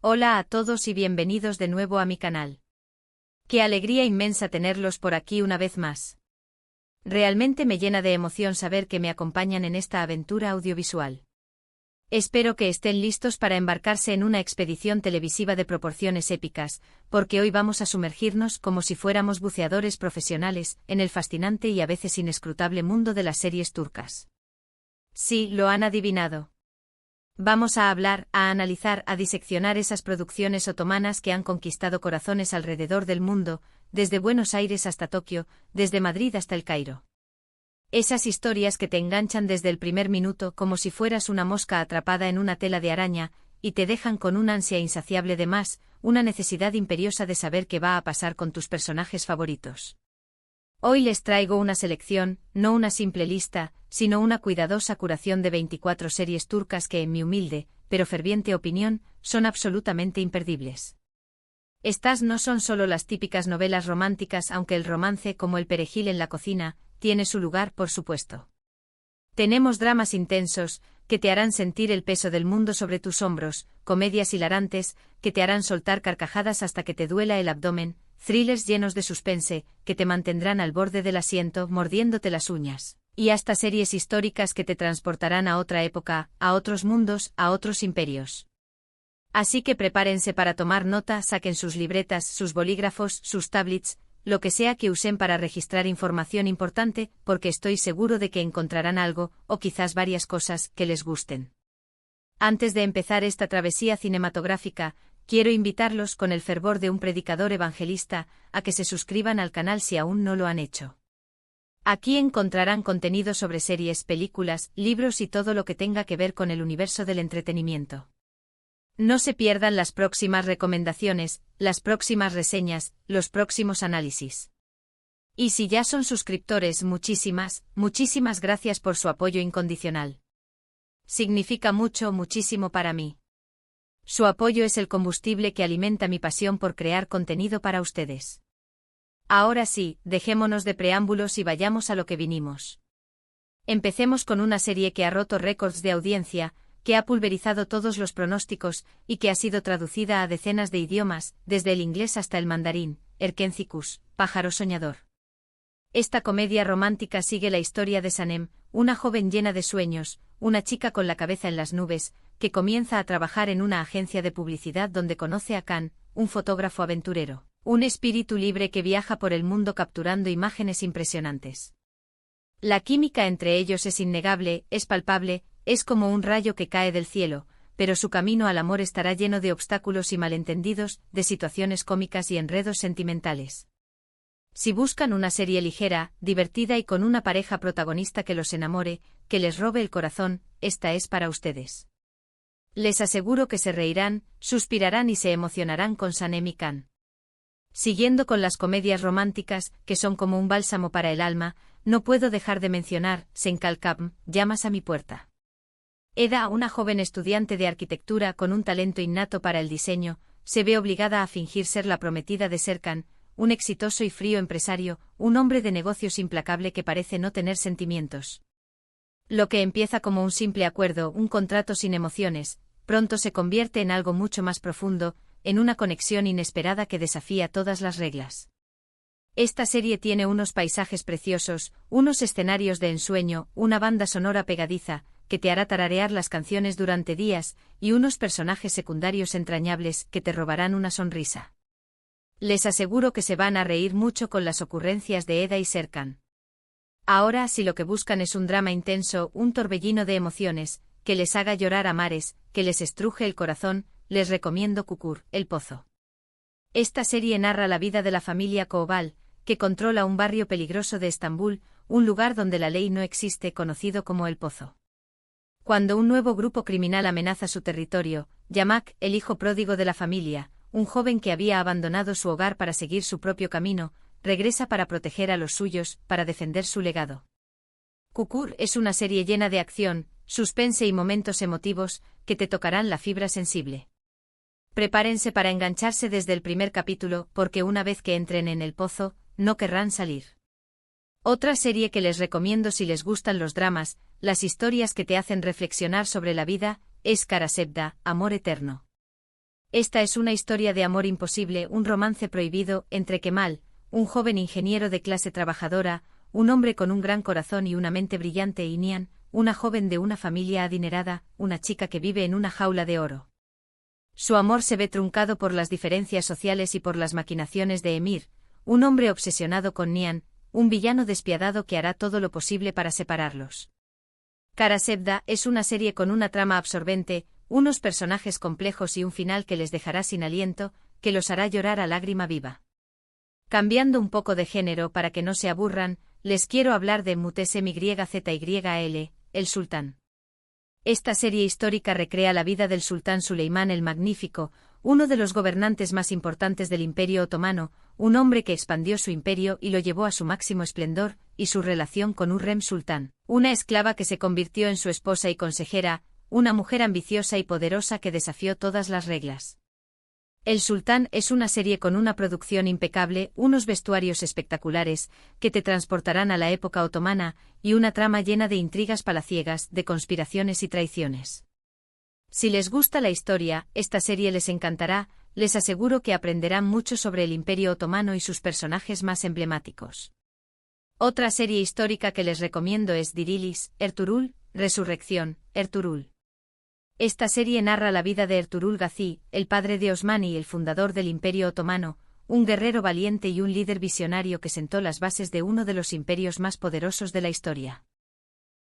Hola a todos y bienvenidos de nuevo a mi canal. Qué alegría inmensa tenerlos por aquí una vez más. Realmente me llena de emoción saber que me acompañan en esta aventura audiovisual. Espero que estén listos para embarcarse en una expedición televisiva de proporciones épicas, porque hoy vamos a sumergirnos como si fuéramos buceadores profesionales en el fascinante y a veces inescrutable mundo de las series turcas. Sí, lo han adivinado. Vamos a hablar, a analizar, a diseccionar esas producciones otomanas que han conquistado corazones alrededor del mundo, desde Buenos Aires hasta Tokio, desde Madrid hasta el Cairo. Esas historias que te enganchan desde el primer minuto como si fueras una mosca atrapada en una tela de araña, y te dejan con una ansia insaciable de más, una necesidad imperiosa de saber qué va a pasar con tus personajes favoritos. Hoy les traigo una selección, no una simple lista, sino una cuidadosa curación de 24 series turcas que en mi humilde, pero ferviente opinión, son absolutamente imperdibles. Estas no son solo las típicas novelas románticas, aunque el romance, como el perejil en la cocina, tiene su lugar, por supuesto. Tenemos dramas intensos, que te harán sentir el peso del mundo sobre tus hombros, comedias hilarantes, que te harán soltar carcajadas hasta que te duela el abdomen, thrillers llenos de suspense, que te mantendrán al borde del asiento mordiéndote las uñas, y hasta series históricas que te transportarán a otra época, a otros mundos, a otros imperios. Así que prepárense para tomar nota, saquen sus libretas, sus bolígrafos, sus tablets, lo que sea que usen para registrar información importante, porque estoy seguro de que encontrarán algo, o quizás varias cosas, que les gusten. Antes de empezar esta travesía cinematográfica, quiero invitarlos con el fervor de un predicador evangelista, a que se suscriban al canal si aún no lo han hecho. Aquí encontrarán contenido sobre series, películas, libros y todo lo que tenga que ver con el universo del entretenimiento. No se pierdan las próximas recomendaciones, las próximas reseñas, los próximos análisis. Y si ya son suscriptores, muchísimas gracias por su apoyo incondicional. Significa muchísimo para mí. Su apoyo es el combustible que alimenta mi pasión por crear contenido para ustedes. Ahora sí, dejémonos de preámbulos y vayamos a lo que vinimos. Empecemos con una serie que ha roto récords de audiencia, que ha pulverizado todos los pronósticos, y que ha sido traducida a decenas de idiomas, desde el inglés hasta el mandarín, Erkencikus, pájaro soñador. Esta comedia romántica sigue la historia de Sanem, una joven llena de sueños, una chica con la cabeza en las nubes, que comienza a trabajar en una agencia de publicidad donde conoce a Can, un fotógrafo aventurero, un espíritu libre que viaja por el mundo capturando imágenes impresionantes. La química entre ellos es innegable, es palpable, es como un rayo que cae del cielo, pero su camino al amor estará lleno de obstáculos y malentendidos, de situaciones cómicas y enredos sentimentales. Si buscan una serie ligera, divertida y con una pareja protagonista que los enamore, que les robe el corazón, esta es para ustedes. Les aseguro que se reirán, suspirarán y se emocionarán con Sanem y Can. Siguiendo con las comedias románticas, que son como un bálsamo para el alma, no puedo dejar de mencionar Sen Kalkam, llamas a mi puerta. Eda, una joven estudiante de arquitectura con un talento innato para el diseño, se ve obligada a fingir ser la prometida de Serkan, un exitoso y frío empresario, un hombre de negocios implacable que parece no tener sentimientos. Lo que empieza como un simple acuerdo, un contrato sin emociones, pronto se convierte en algo mucho más profundo, en una conexión inesperada que desafía todas las reglas. Esta serie tiene unos paisajes preciosos, unos escenarios de ensueño, una banda sonora pegadiza, que te hará tararear las canciones durante días, y unos personajes secundarios entrañables que te robarán una sonrisa. Les aseguro que se van a reír mucho con las ocurrencias de Eda y Serkan. Ahora, si lo que buscan es un drama intenso, un torbellino de emociones, que les haga llorar a mares, que les estruje el corazón, les recomiendo Kukur, El Pozo. Esta serie narra la vida de la familia Koval, que controla un barrio peligroso de Estambul, un lugar donde la ley no existe, conocido como El Pozo. Cuando un nuevo grupo criminal amenaza su territorio, Yamak, el hijo pródigo de la familia, un joven que había abandonado su hogar para seguir su propio camino, regresa para proteger a los suyos, para defender su legado. Kukur es una serie llena de acción, suspense y momentos emotivos, que te tocarán la fibra sensible. Prepárense para engancharse desde el primer capítulo, porque una vez que entren en el pozo, no querrán salir. Otra serie que les recomiendo si les gustan los dramas, las historias que te hacen reflexionar sobre la vida, es Kara Sevda, Amor Eterno. Esta es una historia de amor imposible, un romance prohibido entre Kemal, un joven ingeniero de clase trabajadora, un hombre con un gran corazón y una mente brillante, y Nian, una joven de una familia adinerada, una chica que vive en una jaula de oro. Su amor se ve truncado por las diferencias sociales y por las maquinaciones de Emir, un hombre obsesionado con Nian, un villano despiadado que hará todo lo posible para separarlos. Kara Sevda es una serie con una trama absorbente, unos personajes complejos y un final que les dejará sin aliento, que los hará llorar a lágrima viva. Cambiando un poco de género para que no se aburran, les quiero hablar de Mutesem-YZYL, el sultán. Esta serie histórica recrea la vida del sultán Suleimán el Magnífico, uno de los gobernantes más importantes del Imperio Otomano, un hombre que expandió su imperio y lo llevó a su máximo esplendor, y su relación con Hürrem Sultán, una esclava que se convirtió en su esposa y consejera, una mujer ambiciosa y poderosa que desafió todas las reglas. El Sultán es una serie con una producción impecable, unos vestuarios espectaculares, que te transportarán a la época otomana, y una trama llena de intrigas palaciegas, de conspiraciones y traiciones. Si les gusta la historia, esta serie les encantará, les aseguro que aprenderán mucho sobre el Imperio Otomano y sus personajes más emblemáticos. Otra serie histórica que les recomiendo es Dirilis, Ertuğrul, Resurrección, Ertuğrul. Esta serie narra la vida de Ertuğrul Gazi, el padre de Osman y el fundador del Imperio Otomano, un guerrero valiente y un líder visionario que sentó las bases de uno de los imperios más poderosos de la historia.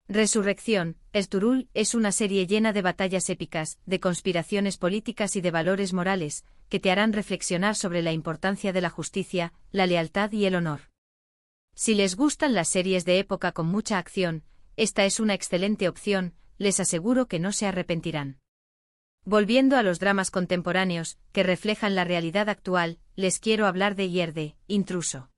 Resurrección, Ertuğrul es una serie llena de batallas épicas, de conspiraciones políticas y de valores morales, que te harán reflexionar sobre la importancia de la justicia, la lealtad y el honor. Si les gustan las series de época con mucha acción, esta es una excelente opción, les aseguro que no se arrepentirán. Volviendo a los dramas contemporáneos, que reflejan la realidad actual, les quiero hablar de Yerde, Intruso.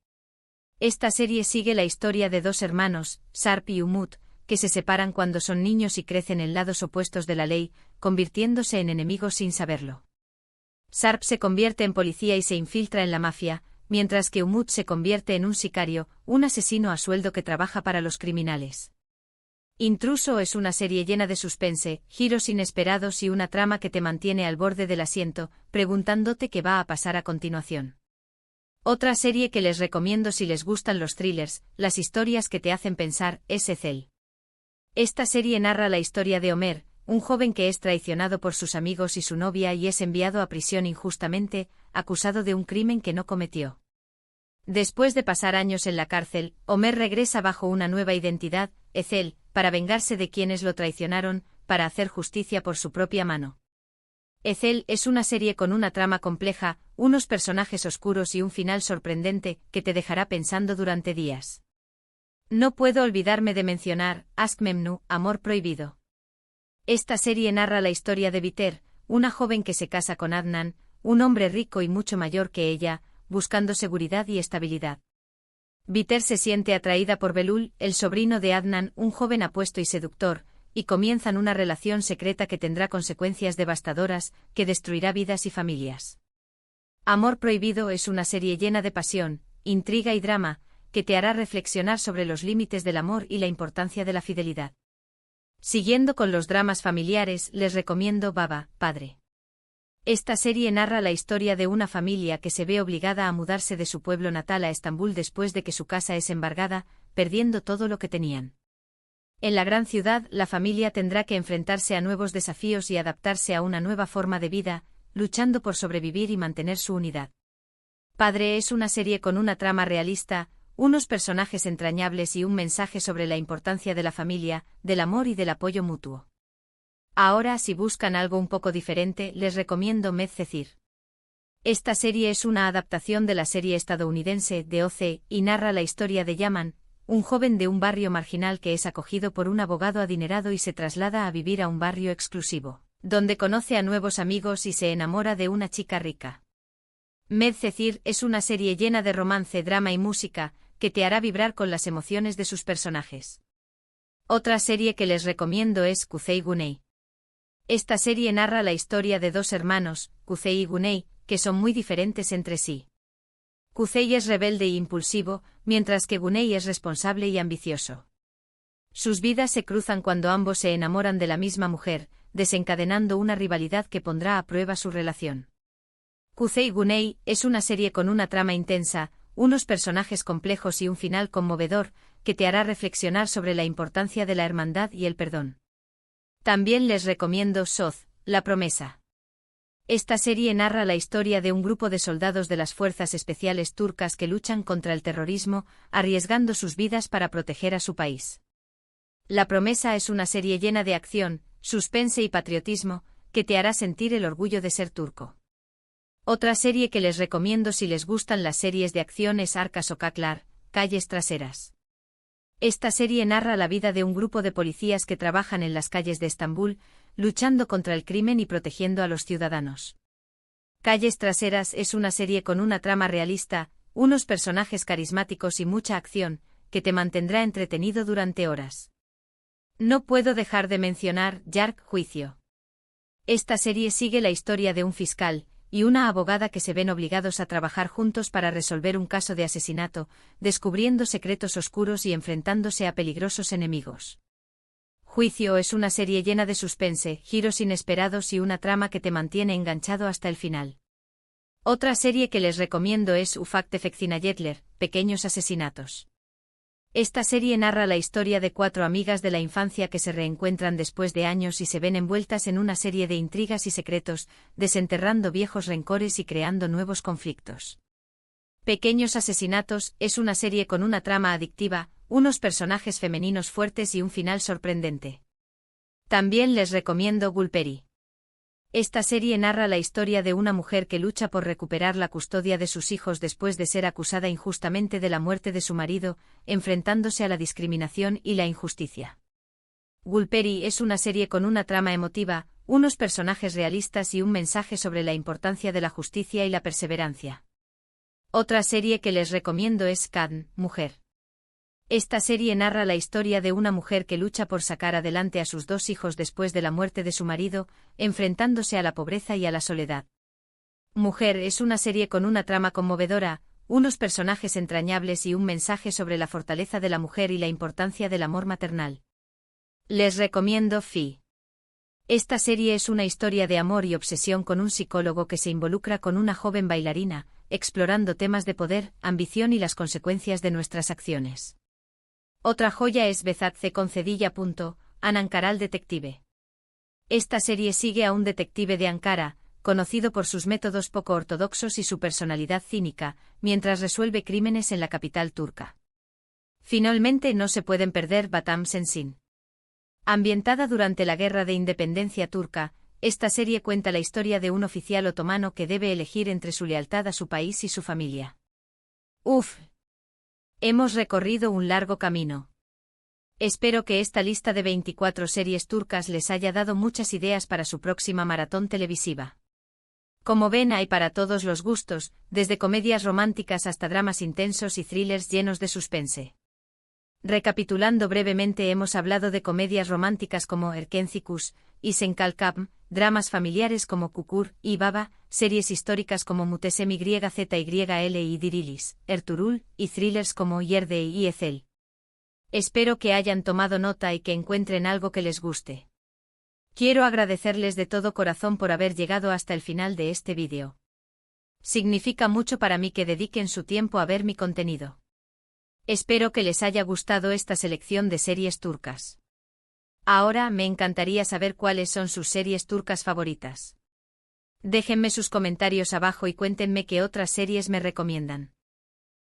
Esta serie sigue la historia de dos hermanos, Sarp y Umut, que se separan cuando son niños y crecen en lados opuestos de la ley, convirtiéndose en enemigos sin saberlo. Sarp se convierte en policía y se infiltra en la mafia, mientras que Umut se convierte en un sicario, un asesino a sueldo que trabaja para los criminales. Intruso es una serie llena de suspense, giros inesperados y una trama que te mantiene al borde del asiento, preguntándote qué va a pasar a continuación. Otra serie que les recomiendo si les gustan los thrillers, las historias que te hacen pensar, es Ecel. Esta serie narra la historia de Homer, un joven que es traicionado por sus amigos y su novia y es enviado a prisión injustamente, acusado de un crimen que no cometió. Después de pasar años en la cárcel, Homer regresa bajo una nueva identidad, Ecel, para vengarse de quienes lo traicionaron, para hacer justicia por su propia mano. Ecel es una serie con una trama compleja, unos personajes oscuros y un final sorprendente que te dejará pensando durante días. No puedo olvidarme de mencionar Aşk Memnu, Amor Prohibido. Esta serie narra la historia de Biter, una joven que se casa con Adnan, un hombre rico y mucho mayor que ella, buscando seguridad y estabilidad. Biter se siente atraída por Belul, el sobrino de Adnan, un joven apuesto y seductor, y comienzan una relación secreta que tendrá consecuencias devastadoras, que destruirá vidas y familias. Amor Prohibido es una serie llena de pasión, intriga y drama, que te hará reflexionar sobre los límites del amor y la importancia de la fidelidad. Siguiendo con los dramas familiares, les recomiendo Baba, Padre. Esta serie narra la historia de una familia que se ve obligada a mudarse de su pueblo natal a Estambul después de que su casa es embargada, perdiendo todo lo que tenían. En la gran ciudad, la familia tendrá que enfrentarse a nuevos desafíos y adaptarse a una nueva forma de vida, luchando por sobrevivir y mantener su unidad. Padre es una serie con una trama realista, unos personajes entrañables y un mensaje sobre la importancia de la familia, del amor y del apoyo mutuo. Ahora, si buscan algo un poco diferente, les recomiendo Medcezir. Esta serie es una adaptación de la serie estadounidense de OC y narra la historia de Yaman, un joven de un barrio marginal que es acogido por un abogado adinerado y se traslada a vivir a un barrio exclusivo, donde conoce a nuevos amigos y se enamora de una chica rica. Medcezir es una serie llena de romance, drama y música, que te hará vibrar con las emociones de sus personajes. Otra serie que les recomiendo es Kuzey Güney. Esta serie narra la historia de dos hermanos, Kuzey y Güney, que son muy diferentes entre sí. Kuzey es rebelde e impulsivo, mientras que Güney es responsable y ambicioso. Sus vidas se cruzan cuando ambos se enamoran de la misma mujer, desencadenando una rivalidad que pondrá a prueba su relación. Kuzey Guney es una serie con una trama intensa, unos personajes complejos y un final conmovedor, que te hará reflexionar sobre la importancia de la hermandad y el perdón. También les recomiendo Soz, La Promesa. Esta serie narra la historia de un grupo de soldados de las fuerzas especiales turcas que luchan contra el terrorismo, arriesgando sus vidas para proteger a su país. La Promesa es una serie llena de acción, suspense y patriotismo, que te hará sentir el orgullo de ser turco. Otra serie que les recomiendo si les gustan las series de acción es Arka Sokaklar, Calles Traseras. Esta serie narra la vida de un grupo de policías que trabajan en las calles de Estambul, luchando contra el crimen y protegiendo a los ciudadanos. Calles Traseras es una serie con una trama realista, unos personajes carismáticos y mucha acción, que te mantendrá entretenido durante horas. No puedo dejar de mencionar Yark Juicio. Esta serie sigue la historia de un fiscal y una abogada que se ven obligados a trabajar juntos para resolver un caso de asesinato, descubriendo secretos oscuros y enfrentándose a peligrosos enemigos. Juicio es una serie llena de suspense, giros inesperados y una trama que te mantiene enganchado hasta el final. Otra serie que les recomiendo es Ufak Tefek Cinayetler, Pequeños Asesinatos. Esta serie narra la historia de 4 amigas de la infancia que se reencuentran después de años y se ven envueltas en una serie de intrigas y secretos, desenterrando viejos rencores y creando nuevos conflictos. Pequeños Asesinatos es una serie con una trama adictiva, unos personajes femeninos fuertes y un final sorprendente. También les recomiendo Gulperi. Esta serie narra la historia de una mujer que lucha por recuperar la custodia de sus hijos después de ser acusada injustamente de la muerte de su marido, enfrentándose a la discriminación y la injusticia. Gulperi es una serie con una trama emotiva, unos personajes realistas y un mensaje sobre la importancia de la justicia y la perseverancia. Otra serie que les recomiendo es Kadn, Mujer. Esta serie narra la historia de una mujer que lucha por sacar adelante a sus 2 hijos después de la muerte de su marido, enfrentándose a la pobreza y a la soledad. Mujer es una serie con una trama conmovedora, unos personajes entrañables y un mensaje sobre la fortaleza de la mujer y la importancia del amor maternal. Les recomiendo Fi. Esta serie es una historia de amor y obsesión con un psicólogo que se involucra con una joven bailarina, explorando temas de poder, ambición y las consecuencias de nuestras acciones. Otra joya es Bezatze con Cedilla. Anankaral Detective. Esta serie sigue a un detective de Ankara, conocido por sus métodos poco ortodoxos y su personalidad cínica, mientras resuelve crímenes en la capital turca. Finalmente no se pueden perder Batam Sensin. Ambientada durante la Guerra de Independencia turca, esta serie cuenta la historia de un oficial otomano que debe elegir entre su lealtad a su país y su familia. Uf. Hemos recorrido un largo camino. Espero que esta lista de 24 series turcas les haya dado muchas ideas para su próxima maratón televisiva. Como ven, hay para todos los gustos, desde comedias románticas hasta dramas intensos y thrillers llenos de suspense. Recapitulando brevemente, hemos hablado de comedias románticas como Erkencikus y Senkalkam, dramas familiares como Kukur y Baba, series históricas como Mutesem YZYL y Dirilis, Ertuğrul, y thrillers como Yerde y Ezel. Espero que hayan tomado nota y que encuentren algo que les guste. Quiero agradecerles de todo corazón por haber llegado hasta el final de este vídeo. Significa mucho para mí que dediquen su tiempo a ver mi contenido. Espero que les haya gustado esta selección de series turcas. Ahora me encantaría saber cuáles son sus series turcas favoritas. Déjenme sus comentarios abajo y cuéntenme qué otras series me recomiendan.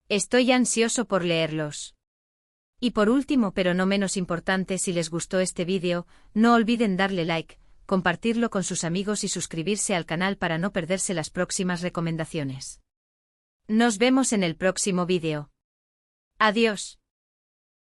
Estoy ansioso por leerlos. Y por último, pero no menos importante, si les gustó este vídeo, no olviden darle like, compartirlo con sus amigos y suscribirse al canal para no perderse las próximas recomendaciones. Nos vemos en el próximo vídeo. Adiós.